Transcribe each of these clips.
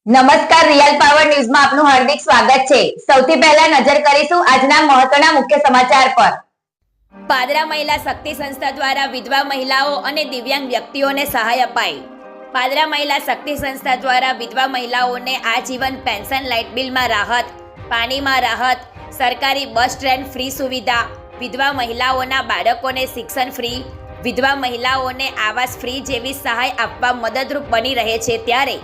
નમસ્કાર, real power ન્યૂઝમાં આપનું હાર્દિક સ્વાગત છે। સૌથી પહેલા નજર કરીશું આજના મહત્વના મુખ્ય સમાચાર પર। પાદરા મહિલા શક્તિ સંસ્થા દ્વારા વિધવા મહિલાઓ અને દિવ્યાંગ વ્યક્તિઓને સહાય અપાઈ। પાદરા મહિલા શક્તિ સંસ્થા દ્વારા વિધવા મહિલાઓને આજીવન પેન્શન, લાઇટ બિલમાં રાહત, પાણીમાં રાહત, સરકારી બસ ટ્રેન ફ્રી સુવિધા, વિધવા મહિલાઓના બાળકોને શિક્ષણ ફ્રી, વિધવા મહિલાઓને આવાસ ફ્રી જેવી સહાય આપવા મદદરૂપ બની રહે છે। ત્યારે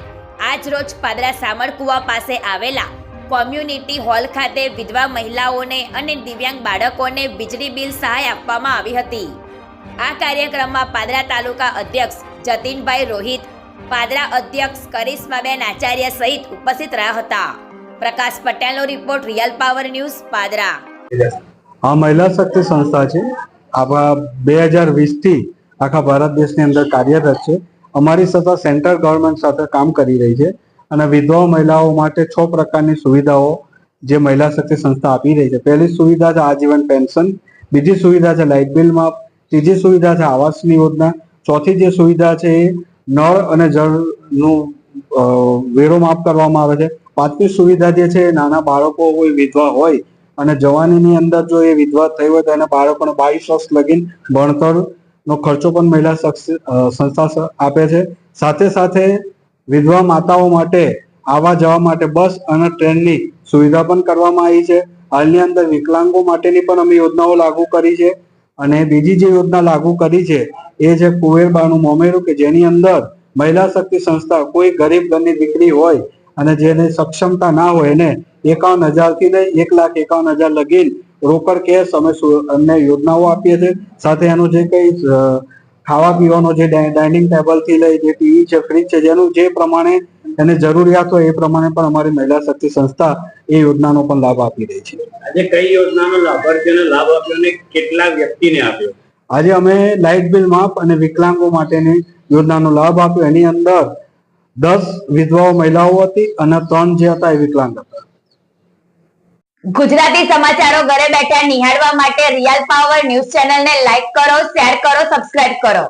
આજ રોજ પાદરા સામરકુવા પાસે આવેલા કોમ્યુનિટી હોલ ખાતે વિધવા મહિલાઓને અને દિવ્યાંગ બાળકોને વીજળી બિલ સહાય આપવામાં આવી હતી। આ કાર્યક્રમમાં પાદરા તાલુકા અધ્યક્ષ જતીનભાઈ રોહિત, પાદરા અધ્યક્ષ કરિશ્માબેન આચાર્ય સહિત ઉપસ્થિત રહ્યા હતા। પ્રકાશ પટેલનો report, real power news, Padra. આ મહિલા શક્તિ સંસ્થા છે। આપણા 2020 થી આખા ભારત દેશની અંદર કાર્યરત છે। અમારી સંસ્થા સેન્ટ્રલ ગવર્મેન્ટ સાથે કામ કરી રહી છે અને વિધવા મહિલાઓ માટે 6 પ્રકારની સુવિધાઓ જે મહિલા શક્તિ સંસ્થા આપી રહી છે। પહેલી સુવિધા છે આજીવન પેન્શન, બીજી સુવિધા છે લાઇટ બિલ માફ, ત્રીજી સુવિધા છે આવાસની યોજના, ચોથી જે સુવિધા છે એ નળ અને જળનું વેરો માફ કરવામાં આવે છે, પાંચમી સુવિધા જે છે નાના બાળકો હોય, વિધવા હોય અને જવાનીની અંદર જો એ વિધવા થઈ હોય તો એના બાળકોને 22 વર્ષ લગીન ભણતરનો ખર્ચો પણ મહિલા સંસ્થા આપે છે। સાથે સાથે વિધવા માતાઓ માટે આવવા જવા માટે બસ અને ટ્રેનની સુવિધા પણ કરવામાં આવી છે। હાલની અંદર વિકલાંગો માટેની પણ અમે યોજનાઓ લાગુ કરી છે અને બીજી જે યોજના લાગુ કરી છે એ છે કુવેરબાનું મોમેરું, કે જેની અંદર મહિલા શક્તિ સંસ્થા કોઈ ગરીબ ઘરની દીકરી હોય અને જેને સક્ષમતા ના હોય એને 51,000 થી લઈ 1,51,000 લગીન રોકડ કેશ અમે યોજનાઓ આપીએ છીએ। સાથે એનું જે કઈ ખાવા પીવાનો જે ડાઇનિંગ ટેબલ થી લઈ જે ટીવી છે, ફ્રીજ છે, જેનું જે પ્રમાણે એને જરૂરિયાત હોય એ પ્રમાણે પણ અમારી મહિલા શક્તિ સંસ્થા એ યોજનાનો પણ લાભ આપી રહી છે। આજે કઈ યોજનાનો લાભાર્થીઓને લાભ આપ્યો અને કેટલા વ્યક્તિને આપ્યો? આજે અમે લાઇટ બિલ માફ અને વિકલાંગો માટેની યોજનાનો લાભ આપ્યો। એની અંદર 10 વિધવાઓ મહિલાઓ હતી અને 3 જે હતા એ વિકલાંગ હતા। ગુજરાતી સમાચારો ઘરે બેઠા નિહાળવા માટે રિયલ પાવર ન્યૂઝ ચેનલને લાઈક કરો, શેર કરો, સબસ્ક્રાઇબ કરો।